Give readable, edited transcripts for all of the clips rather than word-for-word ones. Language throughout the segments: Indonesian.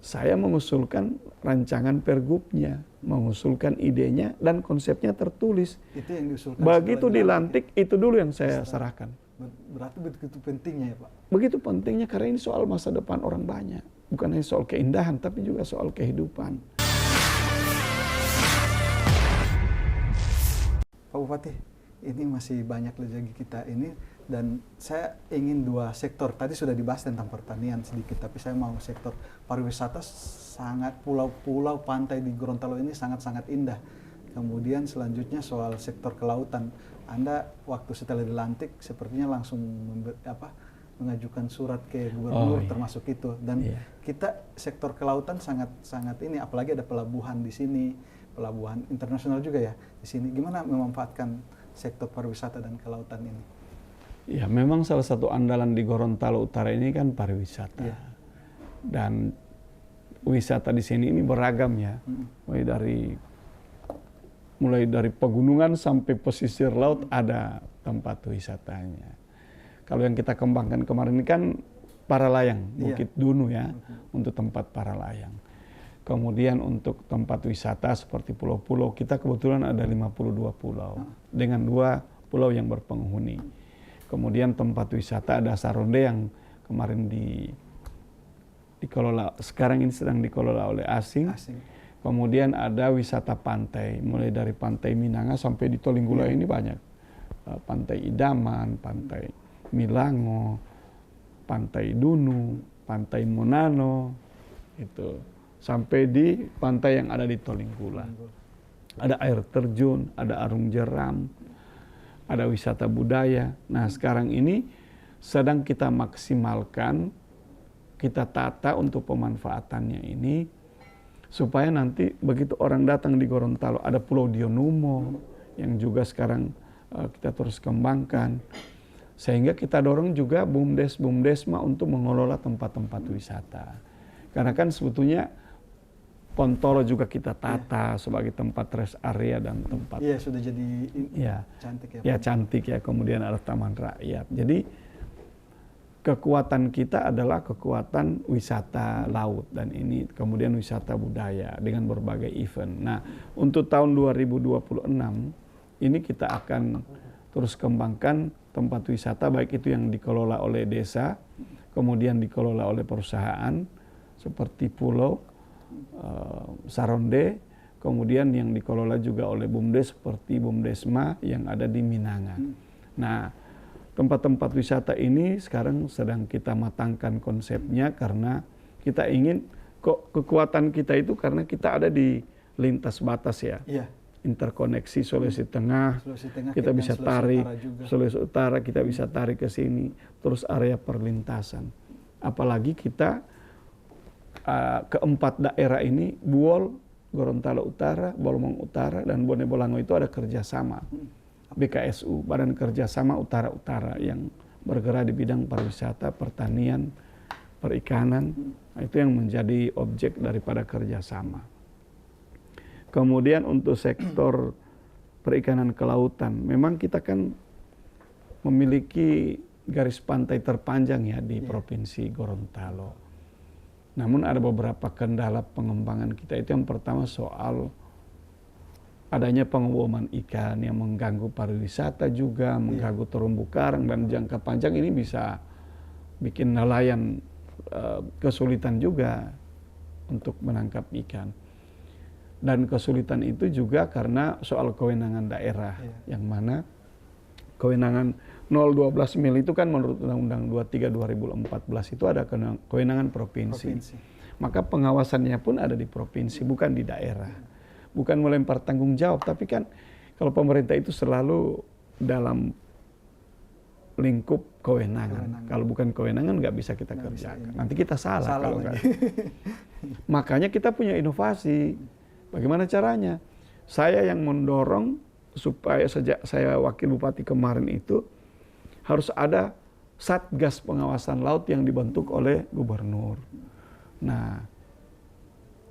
Saya mengusulkan rancangan pergubnya, mengusulkan idenya dan konsepnya tertulis. Itu yang diusulkan. Begitu dilantik, itu dulu yang saya serahkan. Berarti begitu pentingnya ya Pak? Begitu pentingnya karena ini soal masa depan orang banyak. Bukan hanya soal keindahan, tapi juga soal kehidupan. Pak Bupati, ini masih banyak lagi kita ini. Dan saya ingin dua sektor, tadi sudah dibahas tentang pertanian sedikit, tapi saya mau sektor pariwisata. Sangat pulau-pulau pantai di Gorontalo ini sangat-sangat indah. Kemudian selanjutnya soal sektor kelautan. Anda waktu setelah dilantik sepertinya langsung mengajukan surat ke gubernur termasuk itu. Dan kita sektor kelautan sangat ini, apalagi ada pelabuhan di sini, pelabuhan internasional juga ya di sini. Gimana memanfaatkan sektor pariwisata dan kelautan ini? Ya, memang salah satu andalan di Gorontalo Utara ini kan pariwisata. Dan wisata di sini ini beragam ya. Mulai dari pegunungan sampai pesisir laut ada tempat wisatanya. Kalau yang kita kembangkan kemarin ini kan para layang, Bukit Dunu ya, untuk tempat para layang. Kemudian untuk tempat wisata seperti pulau-pulau, kita kebetulan ada 52 pulau dengan 2 pulau yang berpenghuni. Kemudian tempat wisata ada Saronde yang kemarin dikelola, sekarang ini sedang dikelola oleh asing. Kemudian ada wisata pantai, mulai dari Pantai Minanga sampai di Tolinggula ini banyak. Pantai Idaman, Pantai Milango, Pantai Dunu, Pantai Monano, itu sampai di pantai yang ada di Tolinggula. Ada air terjun, ada arung jeram, ada wisata budaya. Nah, sekarang ini sedang kita maksimalkan, kita tata untuk pemanfaatannya ini, supaya nanti begitu orang datang di Gorontalo, ada Pulau Dionumo yang juga sekarang kita terus kembangkan. Sehingga kita dorong juga BUMDes-BUMDesma untuk mengelola tempat-tempat wisata. Karena kan sebetulnya Pontolo juga kita tata sebagai tempat rest area dan tempat. Iya, sudah jadi cantik ya. Ya, cantik ya. Kemudian ada taman rakyat. Jadi kekuatan kita adalah kekuatan wisata laut dan ini kemudian wisata budaya dengan berbagai event. Nah, untuk tahun 2026 ini kita akan terus kembangkan tempat wisata baik itu yang dikelola oleh desa, kemudian dikelola oleh perusahaan seperti pulau Saronde, kemudian yang dikelola juga oleh BUMDes seperti BUMDesma yang ada di Minanga. Nah, tempat-tempat wisata ini sekarang sedang kita matangkan konsepnya karena kita ingin kekuatan kita itu karena kita ada di lintas batas ya. Interkoneksi Sulawesi Tengah, kita bisa tarik Sulawesi Utara, kita bisa tarik ke sini, terus area perlintasan. Apalagi kita keempat daerah ini, Buol, Gorontalo Utara, Bolmong Utara, dan Bone Bolango itu ada kerjasama. BKSU, Badan Kerjasama Utara-Utara yang bergerak di bidang pariwisata, pertanian, perikanan. Nah, itu yang menjadi objek daripada kerjasama. Kemudian untuk sektor perikanan kelautan, memang kita kan memiliki garis pantai terpanjang ya di Provinsi Gorontalo. Namun ada beberapa kendala pengembangan kita. Itu yang pertama soal adanya pengeboman ikan yang mengganggu pariwisata juga, mengganggu terumbu karang, dan jangka panjang ini bisa bikin nelayan kesulitan juga untuk menangkap ikan. Dan kesulitan itu juga karena soal kewenangan daerah, yang mana kewenangan 012 mil itu kan menurut Undang-Undang 23 2014 itu ada kewenangan provinsi. Maka pengawasannya pun ada di provinsi, bukan di daerah. Bukan melempar tanggung jawab, tapi kan kalau pemerintah itu selalu dalam lingkup kewenangan. Kalau bukan kewenangan nggak bisa kita kerjakan. Nanti kita salah kalau nggak. Makanya kita punya inovasi. Bagaimana caranya? Saya yang mendorong supaya sejak saya wakil bupati kemarin itu harus ada Satgas Pengawasan Laut yang dibentuk oleh gubernur. Nah,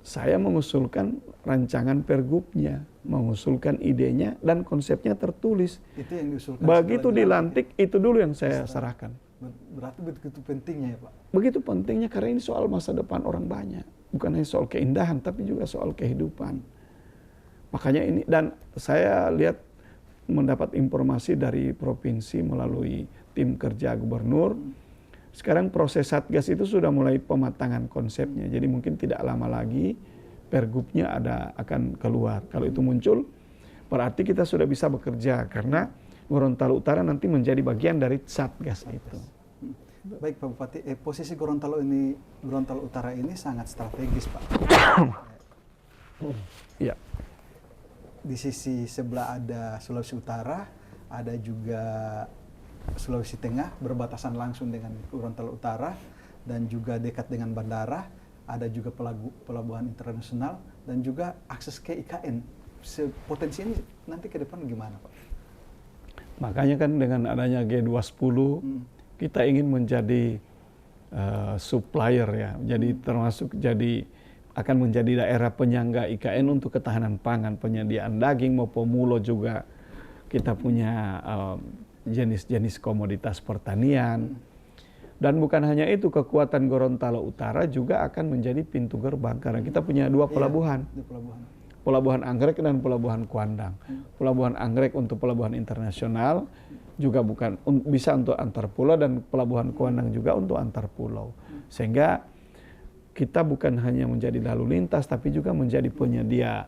saya mengusulkan rancangan pergubnya, mengusulkan idenya dan konsepnya tertulis. Itu yang diusulkan. Begitu dilantik, itu dulu yang saya serahkan. Berarti begitu pentingnya ya Pak? Begitu pentingnya karena ini soal masa depan orang banyak. Bukan hanya soal keindahan, tapi juga soal kehidupan. Makanya ini, dan saya lihat mendapat informasi dari provinsi melalui tim kerja gubernur. Sekarang proses Satgas itu sudah mulai pematangan konsepnya. Jadi mungkin tidak lama lagi pergubnya akan keluar. Kalau itu muncul, berarti kita sudah bisa bekerja karena Gorontalo Utara nanti menjadi bagian dari Satgas itu. Baik Pak Bupati, posisi Gorontalo Utara ini sangat strategis Pak. Iya. Di sisi sebelah ada Sulawesi Utara, ada juga Sulawesi Tengah berbatasan langsung dengan Gorontalo Utara dan juga dekat dengan bandara, ada juga pelabuhan internasional dan juga akses ke IKN. Potensi ini nanti ke depan gimana Pak? Makanya kan dengan adanya G20 kita ingin menjadi supplier ya, jadi termasuk akan menjadi daerah penyangga IKN untuk ketahanan pangan, penyediaan daging maupun mulo juga. Kita punya jenis-jenis komoditas pertanian. Dan bukan hanya itu, kekuatan Gorontalo Utara juga akan menjadi pintu gerbang karena kita punya dua pelabuhan. Pelabuhan Anggrek dan Pelabuhan Kuandang. Pelabuhan Anggrek untuk pelabuhan internasional, juga bisa untuk antar pulau, dan Pelabuhan Kuandang juga untuk antar pulau. Sehingga kita bukan hanya menjadi lalu lintas, tapi juga menjadi penyedia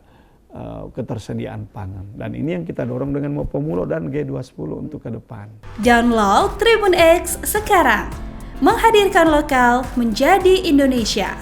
ketersediaan pangan. Dan ini yang kita dorong dengan Mopomulo dan G20 untuk ke depan. Download Tribun X sekarang, menghadirkan lokal menjadi Indonesia.